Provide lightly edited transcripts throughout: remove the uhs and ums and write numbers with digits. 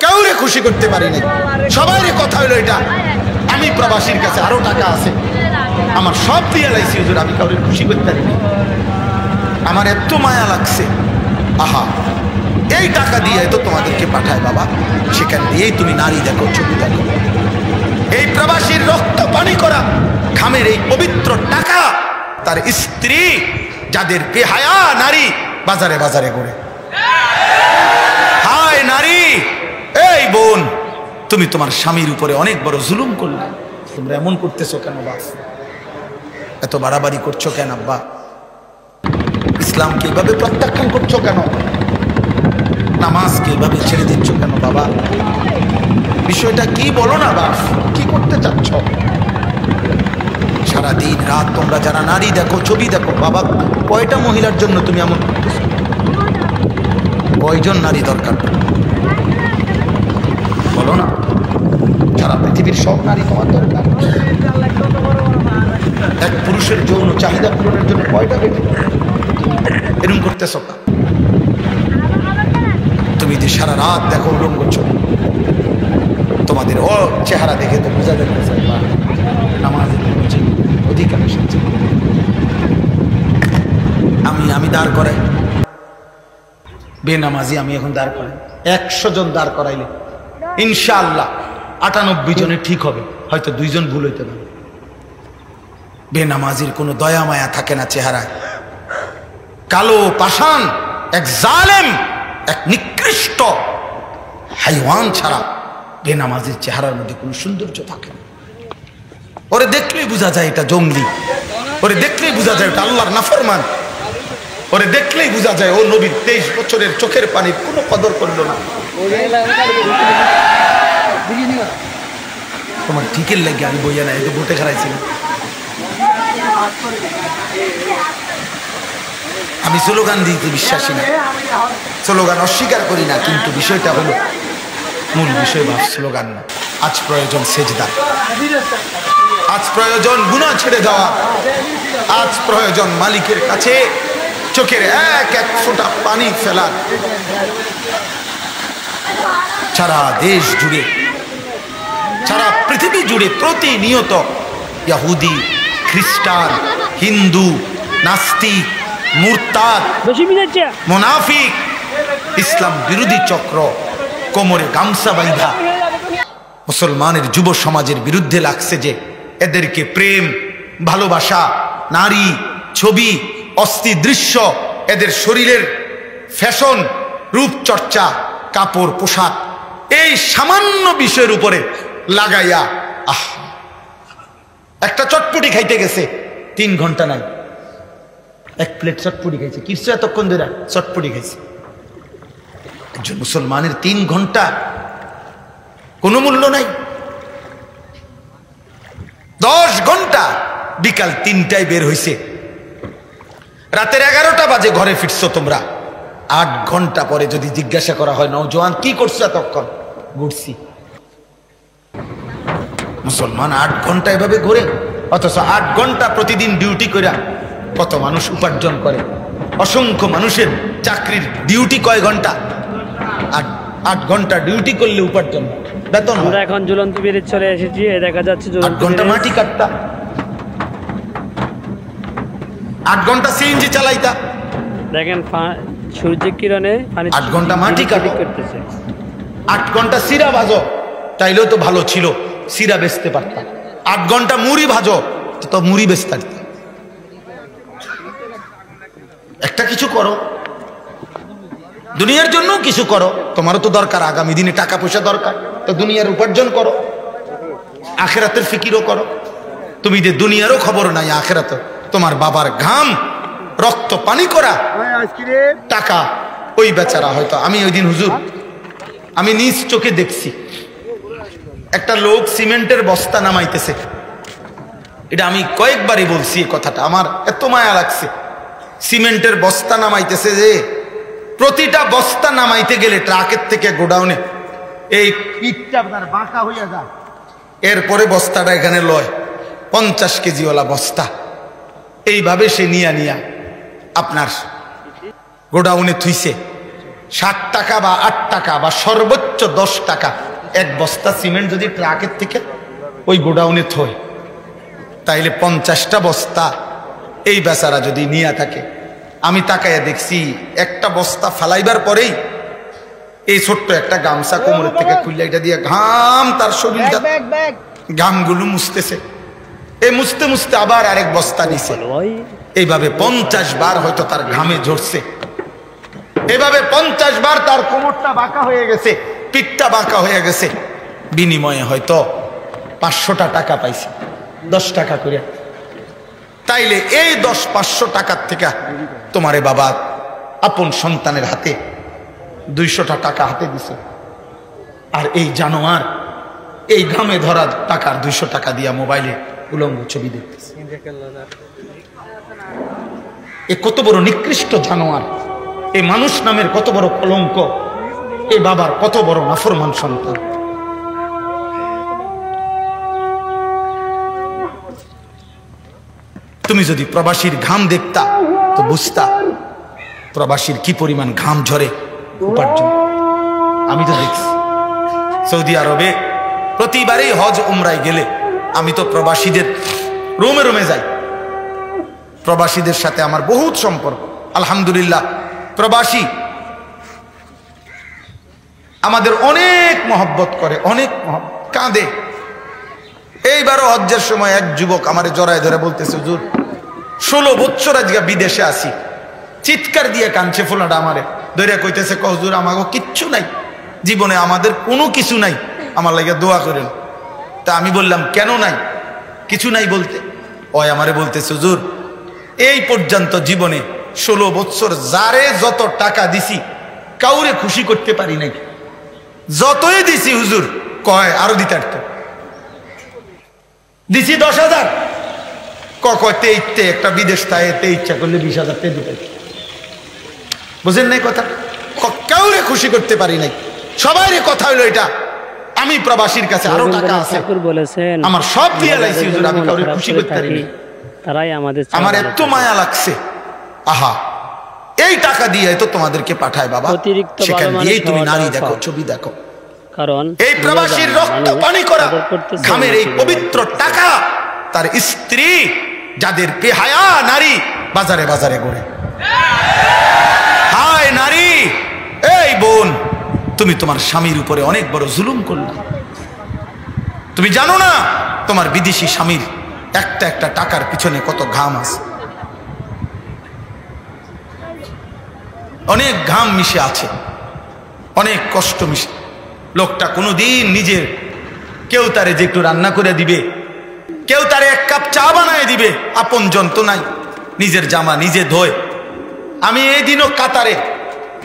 কাউরে খুশি করতে পারি নাই। সবাইরে কথা হলো এটা, আমি প্রবাসীর কাছে আরো টাকা আছে, আমার সব দিয়ে লাইছি হুজুর, আমি কাউরে খুশি করতে পারি নাই। আমার এত মায়া লাগছে, আহা এই টাকা দিয়ে তো তোমাদেরকে পাঠায় বাবা, সেখান দিয়েই তুমি নারী দেখো, ছবি দেখো। এই প্রবাসীর রক্ত পানি করা ঘামের এই পবিত্র টাকা তার স্ত্রী, যাদের বেহায়া নারী বাজারে বাজারে ঘুরে। হায় নারী, এই বোন, তুমি তোমার স্বামীর উপরে অনেক বড় জুলুম করলে, তোমরা এমন করতেছো কেন বাপ? এত বাড়াবাড়ি করছো কেন আব্বা? ইসলামকে এইভাবে প্রত্যাখ্যান করছো কেন? নামাজকে এইভাবে ছেড়ে দিচ্ছ কেন বাবা? বিষয়টা কি বলো না বাপ, কি করতে চাচ্ছ? সারাদিন রাত তোমরা যারা নারী দেখো, ছবি দেখো বাবা, কয়টা মহিলার জন্য তুমি এমন করতেছো? কয়জন নারী দরকার বলো না? সারা পৃথিবীর সব নারী তোমার দরকার। এক পুরুষের যৌন চাহিদা পূরণের জন্য কয়টা বেটি এরকম করতেছ? তুমি যে সারা রাত দেখো উলঙ্গ ছবি, তোমাদের ও চেহারা দেখে তো বোঝা যাচ্ছে নামাজের অধিকার এসেছে। আমি দাঁড় করাই বেনামাজি, আমি এখন দাঁড় করাই 100 জন দাঁড় করাইলে ইনশাআল্লাহ 98 জনে ঠিক হবে, হয়তো 2 জন ভুল হইতে পারে। বেনামাজির কোনো দয়া মায়া থাকে না চেহারায়, কালো পাষাণ, এক জালেম, এক নিকৃষ্ট হাইওয়ান ছাড়া বেনামাজির চেহারার মধ্যে কোনো সৌন্দর্য থাকে না। ওরে দেখলেই বোঝা যায় এটা জঙ্গলি, ওরে দেখলেই বোঝা যায় এটা আল্লাহর নাফরমান, ওরে দেখলেই বোঝা যায় ও নবীর 23 বছরের চোখের পানির কোনো কদর করলো না। তোমার ঠিকের লাগে আমি বইয়া না, এই তো ভোটে খারাইছিলাম। আমি স্লোগান দিতে বিশ্বাসী না, স্লোগান অস্বীকার করি না, কিন্তু বিষয়টা হলো মূল বিষয় বা স্লোগান না। আজ প্রয়োজন সেজদা, আজ প্রয়োজন গুনাহ ছেড়ে যাওয়া, আজ প্রয়োজন মালিকের কাছে চোখের এক এক ফোঁটা পানি ফেলার। সারা দেশ জুড়ে, সারা পৃথিবী জুড়ে প্রতিনিয়ত ইহুদি, খ্রিস্টান, হিন্দু, নাস্তিক, মুরতাদ, মুনাফিক, ইসলাম বিরোধী চক্র কোমরে গামছা বাঁধা মুসলমানের যুব সমাজের বিরুদ্ধে লাগছে যে এদেরকে প্রেম, ভালোবাসা, নারী, ছবি, অস্থির দৃশ্য, এদের শরীরের ফ্যাশন, রূপচর্চা, কাপড়, পোশাক, এই সামান্য বিষয়ের উপরে লাগাইয়া একটা চটপটি খাইতে গেছে 3 ঘন্টা নাই, 1 প্লেট চটপটি খাইছে। কিছু এতক্ষণ ধরে চটপটি খাইছে। একজন মুসলমানের 3 ঘন্টা কোনো মূল্য নাই। 10 ঘন্টা, বিকাল 3টায় বের হইছে, রাতের 11টা বাজে ঘরে ফিরছো তোমরা। 8 ঘন্টা পরে যদি জিজ্ঞাসা করা হয় নওজোয়ান কি করছো এতক্ষণ? ঘুরছি। মুসলমান 8 ঘন্টা এভাবে ঘুরে, অথচ 8 ঘন্টা প্রতিদিন ডিউটি করে কত মানুষ উপার্জন করে। অসংখ্য মানুষের চাকরির ডিউটি কয় ঘন্টা? 8 ঘন্টা ডিউটি করলে উপার্জন বেতন। আমরা এখন ঝুলন্ত ব্রিজ চলে এসেছি, দেখা যাচ্ছে 8 ঘন্টা মাটি কাটতা, 8 ঘন্টা সিএনজি চালাইতা, দেখেন সূর্যের কিরণে 8 ঘন্টা মাটি করতেছে। 8 ঘন্টা সিরা ভাজো, তাইলেও তো ভালো ছিল, সিরা বেচতে পারতাম। 8 ঘন্টা মুড়ি ভাজো, তো মুড়ি বেচতে পারতাম। একটা কিছু করো, দুনিয়ার জন্য কিছু করো, তোমারও তো দরকার, আগামী দিনে টাকা পয়সা দরকার, তো দুনিয়ার উপার্জন করো, আখেরাতের ফিকিরও করো। তুমি যে দুনিয়ারও খবর নাই, আখেরাত তোমার বাবার ঘাম, রক্ত পানি করা টাকা, ওই বেচারা হয়তো। আমি ওই দিন হুজুর, আমি নিজ চোখে দেখছি একটা লোক সিমেন্টের বস্তা নামাইতেছে। এটা আমি কয়েকবারই বলছি এই কথাটা, আমার এত মায়া লাগছে। সিমেন্টের বস্তা নামাইতেছে, যে প্রতিটা বস্তা নামাইতে গেলে ট্রাকের থেকে গোডাউনে এই পিঠটা আপনার বাঁকা হইয়া যায়, এরপরে বস্তাটা এখানে লয়, 50 কেজিওয়ালা বস্তা, এইভাবে সে নিয়া আপনার গোডাউনে থুইছে। 7 টাকা বা 8 টাকা বা সর্বোচ্চ 10 টাকা এক বস্তা সিমেন্ট যদি ট্রাকের থেকে ওই গোডাউনে থয়, তাইলে 50টা বস্তা এই বেচারা যদি নিয়ে থাকে, আমি তাকাইয়া দেখছি একটা বস্তা ফালাইবার পরেই এই ছোট্ট একটা গামছা কোমরের থেকে খুললে এটা দিয়ে ঘাম তার শরীরটা ঘামগুলো মুছতেছে, এই মুছতে মুছতে আবার আরেক বস্তা নিছে। এইভাবে 50 বার হয়তো তার ঘামে ঝরছে, এভাবে 50 বার তার কোমরটা বাঁকা হয়ে গেছে, পিঠটা বাঁকা হয়ে গেছে। বিনিময়ে হয়তো 500টা টাকা পাইছে, 10 টাকা করে। তাইলে এই 10-500 টাকার থেকে তোমারে বাবা আপন সন্তানের হাতে 200টা টাকা হাতে দিছে, আর এই জানোয়ার এই ঘামে ধরা টাকার 200 টাকা দিয়া মোবাইলে উলঙ্গ ছবি দেখতেছে। এ কত বড় নিকৃষ্ট জানোয়ার, এই মানুষ নামের কত বড় কলঙ্ক, এই বাবার কত বড় নাফরমান সন্তান। তুমি যদি প্রবাসীর ঘাম দেখতা তো বুঝতা প্রবাসীর কি পরিমাণ ঘাম ঝরে উপার্জন। আমি তো দেখছি সৌদি আরবে প্রতিবারই হজ উমরায় গেলে আমি তো প্রবাসীদের রোমে রোমে যাই, প্রবাসীদের সাথে আমার বহুত সম্পর্ক আলহামদুলিল্লাহ। প্রবাসী আমাদের অনেক মহব্বত করে, অনেক কাঁদে। এইবারও হজ্জের সময় এক যুবক আমারে জড়ায় ধরে বলতেছে, হুজুর 16 বছর আজকে বিদেশে আসি, চিৎকার দিয়ে কাঁদছে ফোলাটা আমারে ধরে কইতেছে, হুজুর আমাকে কিচ্ছু নাই জীবনে, আমাদের কোনো কিছু নাই, আমার লাগে দোয়া করেন। তা আমি বললাম কেন নাই? কিছু নাই বলতে ওই আমারে বলতেছে, হুজুর এই পর্যন্ত জীবনে 16 বছর যারে যত টাকা দিছি কাউরে খুশি করতে পারি নাই, যতই দিছি হুজুর কয় আরো দিতে পারত, দিছি 10,000 কয়তে ইচ্ছে একটা বিদেশ তাইতে ইচ্ছা করলে 20,000 টাকা দিতে, বুঝেন নাই কথা? কাউরে খুশি করতে পারি নাই, সবাইরে কথা হইলো এটা আমি প্রবাসীর কাছে আরো টাকা আছে বলেছেন আমার সব দিয়ে লাইছি হুজুর, আমি কাউরে খুশি করতে পারি নাই। তারাই আমাদের আমার এত মায়া লাগছে, আহা এই টাকা দিয়ে তো তোমাদেরকে পাঠায় বাবা, সেখান দিয়েই তুমি নারী দেখো, ছবি দেখো, কারণ এই প্রবাসীর রক্ত পানি করা ঘামের এই পবিত্র টাকা তার স্ত্রী যাদের বেহায়া নারী বাজারে বাজারে ঘুরে। হায় নারী, এই বোন তুমি তোমার স্বামীর উপরে অনেক বড় জুলুম করলে, তুমি জানো না তোমার বিদেশি স্বামীর একটা একটা টাকার পিছনে কত ঘাম আছে, অনেক ঘাম মিশে আছে, অনেক কষ্ট মিশে। লোকটা কোনোদিন নিজের কেউ তারে যে একটু রান্না করে দিবে, কেউ তারে 1 কাপ চা বানায় দিবে, আপন জন তো নাই, নিজের জামা নিজে ধোয়। আমি এই দিনও কাতারে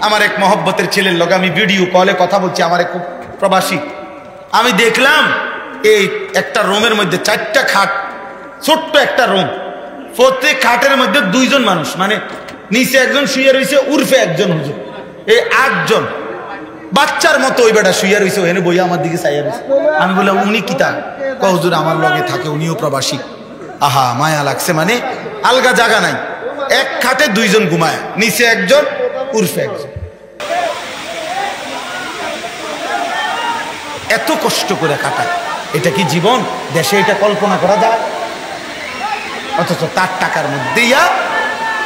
আমার এক মহব্বতের ছেলের লগে আমি ভিডিও কলে কথা বলছি, আমার এক প্রবাসী, আমি দেখলাম এই একটা রুমের মধ্যে 4টা খাট, ছোট্ট একটা রুম, প্রত্যেক খাটের মধ্যে 2 জন মানুষ, মানে নিচে একজন শুয়ে রয়েছে, উর্ফে একজন হুজুর, এই 8 জন বাচ্চার মতো ওই বেটা শুয়ে রয়েছে, ওখানে বইয়া আমার দিকে চাইয়া রয়েছে। আমি বললাম উনি কি তা? হুজুর আমার লগে থাকে, উনিও প্রবাসী। আহা মায়া লাগছে, মানে আলগা জায়গা নাই, এক খাটে 2 জন ঘুমায়, নিচে একজন উর্ফে একজন। এত কষ্ট করে কাটায়, এটা কি জীবন? দেশে এটা কল্পনা করা যায়? অথচ তার টাকার মধ্যে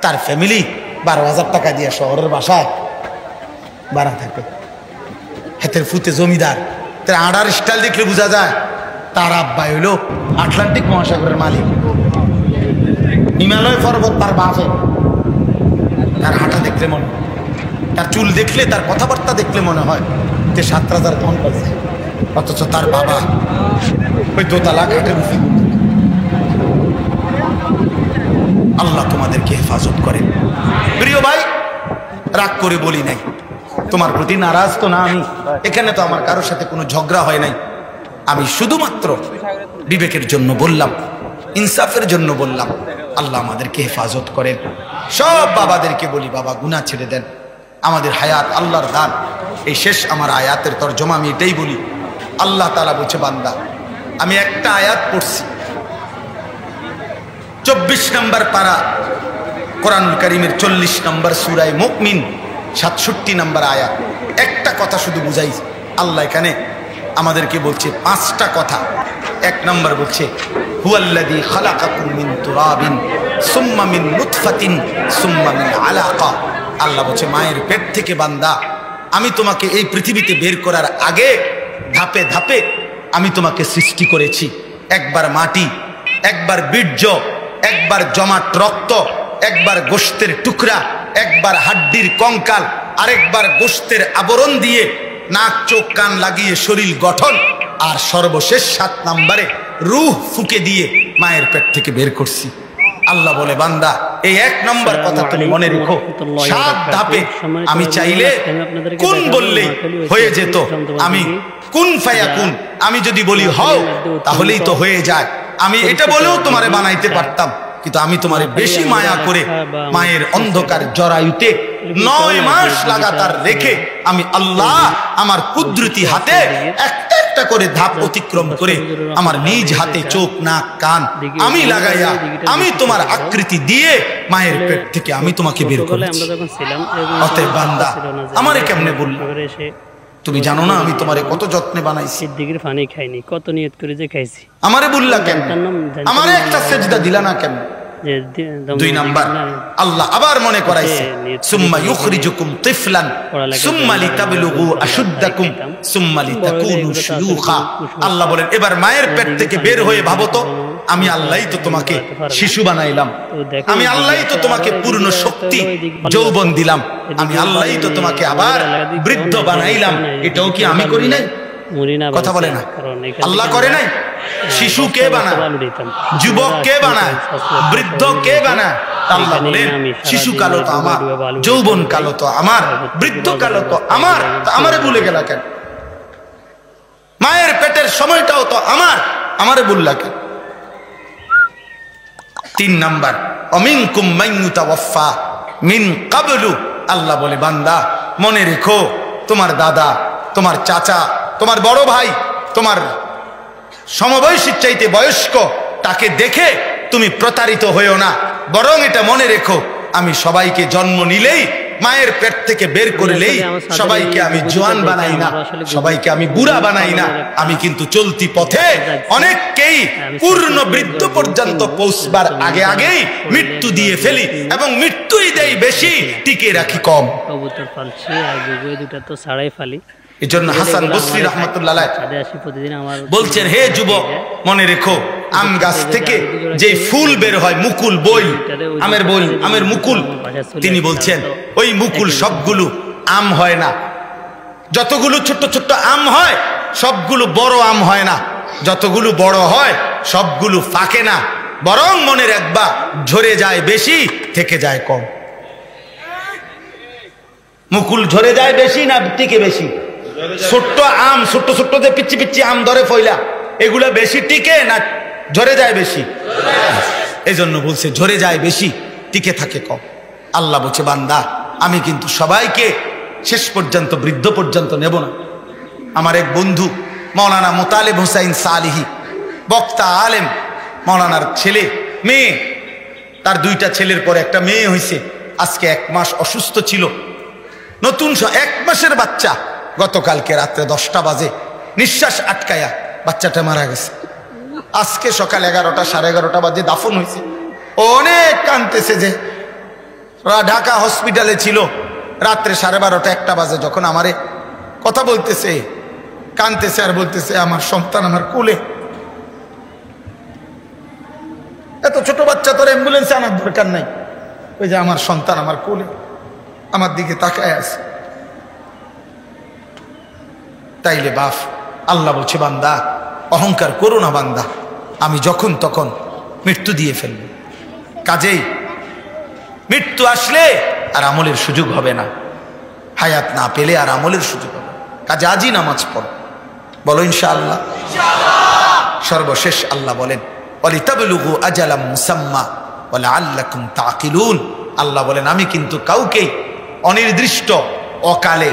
তার ফ্যামিলি 12,000 টাকা দিয়ে শহরের বাসায় ভাড়া থাকে, হাতের ফুতে জমিদার। তার আড়ার স্টাইল দেখলে বোঝা যায় তার আব্বাই হইল আটলান্টিক মহাসাগরের মালিক, হিমালয় পর্বত তার বাপে। তার হাঁটা দেখলে মনে হয়, তার চুল দেখলে, তার কথাবার্তা দেখলে মনে হয় যে 7,000 ধন পাইছে, অথচ তার বাবা ওই দোতলা ঘাটের উপরে। আল্লাহ তোমাদেরকে হেফাজত করেন। প্রিয় ভাই, রাগ করে বলি নাই, তোমার প্রতি নারাজ তো না আমি, এখানে তো আমার কারোর সাথে কোনো ঝগড়া হয় নাই, আমি শুধুমাত্র বিবেকের জন্য বললাম, ইনসাফের জন্য বললাম। আল্লাহ আমাদেরকে হেফাজত করেন। সব বাবাদেরকে বলি, বাবা গুনাহ ছেড়ে দেন, আমাদের হায়াত আল্লাহর দান। এই শেষ আমার আয়াতের তরজমা আমি এটাই বলি। আল্লাহ তাআলা বলছে, বান্দা আমি একটা আয়াত পড়ছি, 24 নম্বর পারা কোরআনুল কারীমের 40 নম্বর সূরা মুমিন, 67 নম্বর আয়াত। একটা কথা শুধু বুঝাই, আল্লাহ এখানে আমাদেরকে বলছে 5টা কথা। 1 নম্বর বলছে হুয়াল্লাযী খালাকাকুম মিন তুরাবিন সুম্মা মিন নুতফাতিন সুম্মা মিন আলাকা। আল্লাহ বলছে মায়ের পেট থেকে বান্দা আমি তোমাকে এই পৃথিবীতে বের করার আগে ধাপে ধাপে আমি তোমাকে সৃষ্টি করেছি। একবার মাটি, একবার বীর্য, একবার জমাট রক্ত, একবার গোশতের টুকরা, একবার হাড্ডির কঙ্কাল, আরেকবার গোশতের আবরণ দিয়ে নাক চোখ কান লাগিয়ে শরীর গঠন, আর সর্বশেষ 7 নম্বরে রূহ ফুঁকে দিয়ে মায়ের পেট থেকে বের করছি। আল্লাহ বলে বান্দা এই 1 নম্বর কথা তুমি মনে রেখো। 7 ধাপে আমি চাইলে কোন বললেই হয়ে যেত। আমি কুন ফায়াকুন, আমি যদি বলি হও তাহলেই তো হয়ে যায়। আমি এটা বলেও তোমারে বানাইতে পারতাম, কিন্তু আমি তোমারে বেশি মায়া করে মায়ের অন্ধকার জরায়ুতে 9 মাস লাগাতার রেখে আমি আল্লাহ আমার কুদরতি হাতে একটা একটা করে ধাপ অতিক্রম করে আমার নিজ হাতে চোখ নাক কান আমি লাগাইয়া আমি তোমার আকৃতি দিয়ে মায়ের পেট থেকে আমি তোমাকে বের করেছি। অতএব বান্দা আমারে কেমনে বলল? তুমি জানো না আমি তোমারে কত যত্নে বানাইছি। সিদ্দিকের পানি খাইনি, কত নিয়ত করে যে খাইছি। আমারে বললা কেন? আমারে একটা সেজদা দিলা না কেন? 2 নাম্বার আল্লাহ আবার মনে করাইছে সুম্মা ইউখরিজুকুম তিফলান সুম্মা লিতাবলুগু আশুদ্দাকুম সুম্মা লিতাকুনু শুয়ুখা। আল্লাহ বলেন এবার মায়ের পেট থেকে বের হয়ে ভাবো তো আমি আল্লাহই তো তোমাকে শিশু বানাইলাম, আমি আল্লাহই তো তোমাকে পূর্ণ শক্তি যৌবন দিলাম, আমি আল্লাহই তো তোমাকে আবার বৃদ্ধ বানাইলাম। এটাও কি আমি করি নাই? কথা বলে না আল্লাহ করে নাই? শিশু কে বানায়? যুবক কে বানায়? বৃদ্ধ কে বানায়? আল্লাহ বলেন শিশু কালো তো আমার, যৌবন কালো তো আমার, বৃদ্ধ কালো তো আমার, তো আমারে ভুলে গেলা কেন? মায়ের পেটের সময়টাও তো আমার, আমারে ভুললা কেন? 3 নাম্বার অমিনকুম মাইয়ুতাওয়াফা মিন ক্বাবলু। আল্লাহ বলে বান্দা মনে রেখো তোমার দাদা, তোমার চাচা, তোমার বড় ভাই, তোমার সমবয়সীর চাইতে বয়স্ক তাকে দেখে তুমি প্রতারিত হইও না, বরং এটা মনে রেখো আমি সবাইকে জন্ম নিলেই মায়ের পেট থেকে বের করলেই সবাইকে আমি জোয়ান বানাই না, সবাইকে আমি বুড়া বানাই না। আমি কিন্তু চলতি পথে অনেককেই পূর্ণ বৃদ্ধ পর্যন্ত পৌঁছবার আগে আগেই মৃত্যু দিয়ে ফেলি, এবং মৃত্যুই দেই বেশি, টিকে রাখি কম। কবুতর পালছি আর গুগুয়ে দুটো তো ছাড়াই ফালি। এজন্য হাসান বসরি রাহমাতুল্লাহ আলাইহি বলছেন হে যুবক মনে রেখো আম গাছ থেকে যে ফুল বের হয় মুকুল বই, আমের মুকুল, তিনি বলছেন ওই মুকুল সবগুলো আম হয় না, যতগুলো ছোট ছোট আম হয় সবগুলো বড় আম হয় না, যতগুলো বড় হয় সবগুলো ফাঁকে না, বরং মনে রাখবা ঝরে যায় বেশি থেকে যায় কম। মুকুল ঝরে যায় বেশি না টিকে বেশি? ছোট্ট আম, ছোট্ট ছোট্ট যে পিচ্ছি পিচ্ছি আম ধরে ফইলা, এগুলা বেশি টিকে না ঝরে যায় বেশি? এই জন্য বলছে ঝরে যায় বেশি, টিকে থাকে কম। আল্লাহ বলছে বান্দা আমি কিন্তু সবাইকে শেষ পর্যন্ত বৃদ্ধ পর্যন্ত নেব না। আমার এক বন্ধু মৌলানা মোতালেব হুসাইন সালিহি, বক্তা আলেম, মৌলানার ছেলে মেয়ে, তার 2টা ছেলের পর একটা মেয়ে হয়েছে, আজকে 1 মাস অসুস্থ ছিল, নতুন 1 মাসের বাচ্চা, গতকালকে রাত্রে 10টা বাজে নিঃশ্বাস আটকায়া বাচ্চাটা মারা গেছে। আজকে সকাল 11টা 11:30 বাজে দাফন হয়েছে। অনেক কাঁদতেছে যে ঢাকা হসপিটালে ছিল, রাত্রে 12:30 1টা বাজে যখন আমারে কথা বলতেছে, কাঁদতেছে আর বলতেছে আমার সন্তান আমার কোলে। এত ছোট বাচ্চা তোর অ্যাম্বুলেন্সে আনার দরকার নাই, ওই যে আমার সন্তান আমার কোলে আমার দিকে তাকায় আছে। তাইলে বাপ আল্লাহ বলছে বান্দা অহংকার করো না বান্দা, আমি যখন তখন মৃত্যু দিয়ে ফেলব। কাজেই মৃত্যু আসলে আর আমলের সুযোগ হবে না, হায়াত না পেলে আর আমলের সুযোগ হবে। কাজে আজই নামাজ পড়ো, বলো ইনশাআল্লাহ। সর্বশেষ আল্লাহ বলেন ওয়ালিতাবলুগু আজালাম মুসাম্মা ওয়ালাআল্লাকুম তাকিলুন। আল্লাহ বলেন আমি কিন্তু কাউকে অনির্দিষ্ট অকালে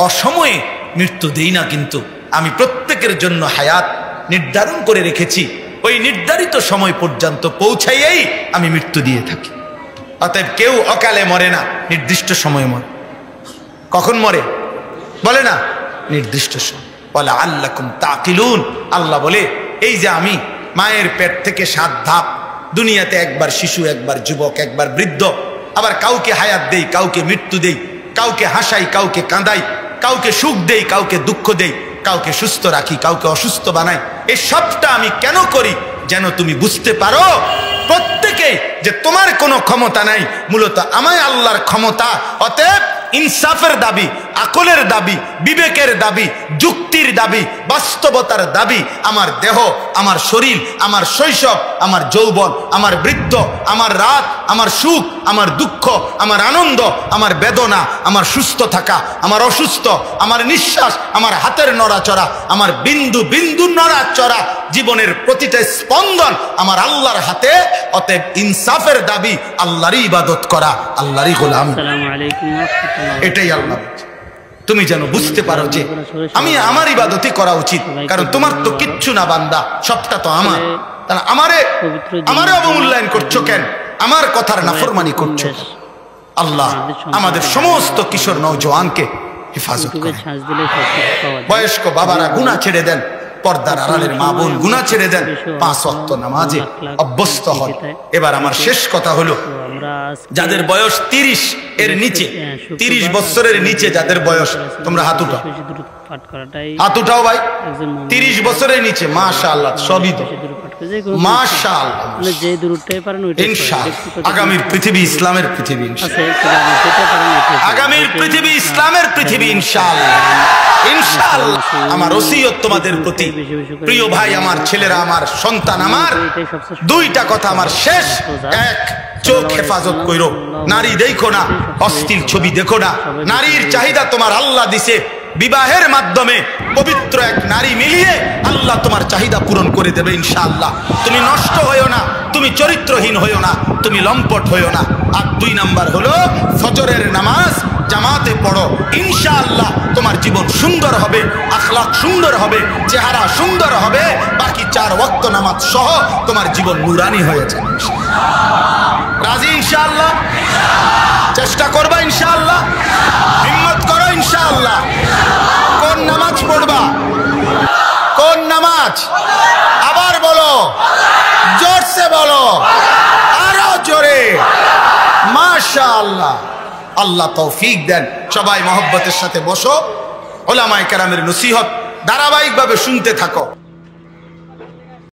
অসময়ে মৃত্যু দেই না, কিন্তু আমি প্রত্যেকের জন্য হায়াত নির্ধারণ করে রেখেছি, ওই নির্ধারিত সময় পর্যন্ত পৌঁছাইয়াই আমি মৃত্যু দিয়ে থাকি। অতএব কেউ অকালে মরে না, নির্দিষ্ট সময় মরে। কখন মরে বলে না? নির্দিষ্ট সময়। বলে আল্লাকুম তাকিলুন, আল্লাহ বলে এই যে আমি মায়ের পেট থেকে 7 ধাপ, দুনিয়াতে একবার শিশু, একবার যুবক, একবার বৃদ্ধ, আবার কাউকে হায়াত দেই, কাউকে মৃত্যু দেই, কাউকে হাসাই, কাউকে কাঁদাই, কাউকে সুখ দেই, কাউকে দুঃখ দেই, কাউকে সুস্থ রাখি, কাউকে অসুস্থ বানাই। এই সবটা আমি কেন করি? যেন তুমি বুঝতে পারো প্রত্যেকেই যে তোমার কোনো ক্ষমতা নাই, মূলত আমায় আল্লাহর ক্ষমতা। অতএব ইনসাফের দাবি, আকলের দাবি, বিবেকের দাবি, যুক্তির দাবি, বাস্তবতার দাবি আমার দেহ, আমার শরীর, আমার শৈশব, আমার যৌবন, আমার বৃদ্ধ, আমার রাত, আমার সুখ, আমার দুঃখ, আমার আনন্দ, আমার বেদনা, আমার সুস্থ থাকা, আমার অসুস্থ, আমার নিঃশ্বাস, আমার হাতের নড়াচড়া, আমার বিন্দু বিন্দু নড়াচড়া, জীবনের প্রতিটা স্পন্দন আমার আল্লাহর হাতে। অতএব ইনসাফের দাবি, আল্লাহরই ইবাদত করা, আল্লাহরই গোলাম। আসসালামু আলাইকুম ওয়া রাহমাতুল্লাহ। এটাই আল্লাহ বলছে। তুমি যেন বুঝতে পারো যে আমি আমার ইবাদতই করা উচিত, কারণ তোমার তো কিচ্ছু না বান্দা, সবটা তো আমার। তাহলে আমারে অবমূল্যায়ন করছো কেন? আমার কথার নাফরমানি করছো কেন? আল্লাহ আমাদের সমস্ত কিশোর নওজোয়ানকে হেফাজত করেন। বয়স্ক বাবারা গুনাহ ছেড়ে দেন, পর্দার আড়ালের মা বোন গুনাহ ছেড়ে দেন, 5 ওয়াক্ত নামাজে অভ্যস্ত হন। এবার আমার শেষ কথা হলো, যাদের বয়স 30 এর নিচে, 30 বছরের নিচে যাদের বয়স, তোমরা হাত উঠাও, হাত উঠাও ভাই। 30 বছরের নিচে, মাশাআল্লাহ, সবই তো মাশাআল্লাহ, যে দূরটাই পারেন ইনশাআল্লাহ। আগামীর পৃথিবী ইসলামের পৃথিবী, আগামীর পৃথিবী ইসলামের পৃথিবী, ইনশাআল্লাহ ইনশাআল্লাহ। আমার ওসিয়ত তোমাদের প্রতি, প্রিয় ভাই, আমার ছেলেরা, আমার সন্তান, আমার 2টা কথা আমার শেষ। 1, চোখ হেফাজত কইরো, নারী দেখো না, অশ্লীল ছবি দেখো না। নারীর চাহিদা তোমার আল্লাহ দিছে, বিবাহের মাধ্যমে পবিত্র এক নারী মিলিয়ে আল্লাহ তোমার চাহিদা পূরণ করে দেবে ইনশাআল্লাহ। তুমি নষ্ট হইও না, তুমি চরিত্রহীন হইও না, তুমি লম্পট হইও না। আর 2 নাম্বার হলো ফজরের নামাজ জামাতে পড়ো, ইনশাআল্লাহ তোমার জীবন সুন্দর হবে, আখলাক সুন্দর হবে, চেহারা সুন্দর হবে। বাকি 4 ওয়াক্ত নামাজ সহ তোমার জীবন নুরানি হয়ে যাবে। রাজি ইনশাআল্লাহ? চেষ্টা করবা ইনশাআল্লাহ? হিম্মত করো ইনশাআল্লাহ। কোন নামাজ পড়বা? কোন নামাজ? আবার বলো, জোরসে বলো, আরো জোরে। মাশাআল্লাহ, আল্লাহ তৌফিক দেন। সবাই মহব্বতের সাথে বসো, উলামায়ে কেরামের নসিহত ধারাবাহিকভাবে শুনতে থাকো।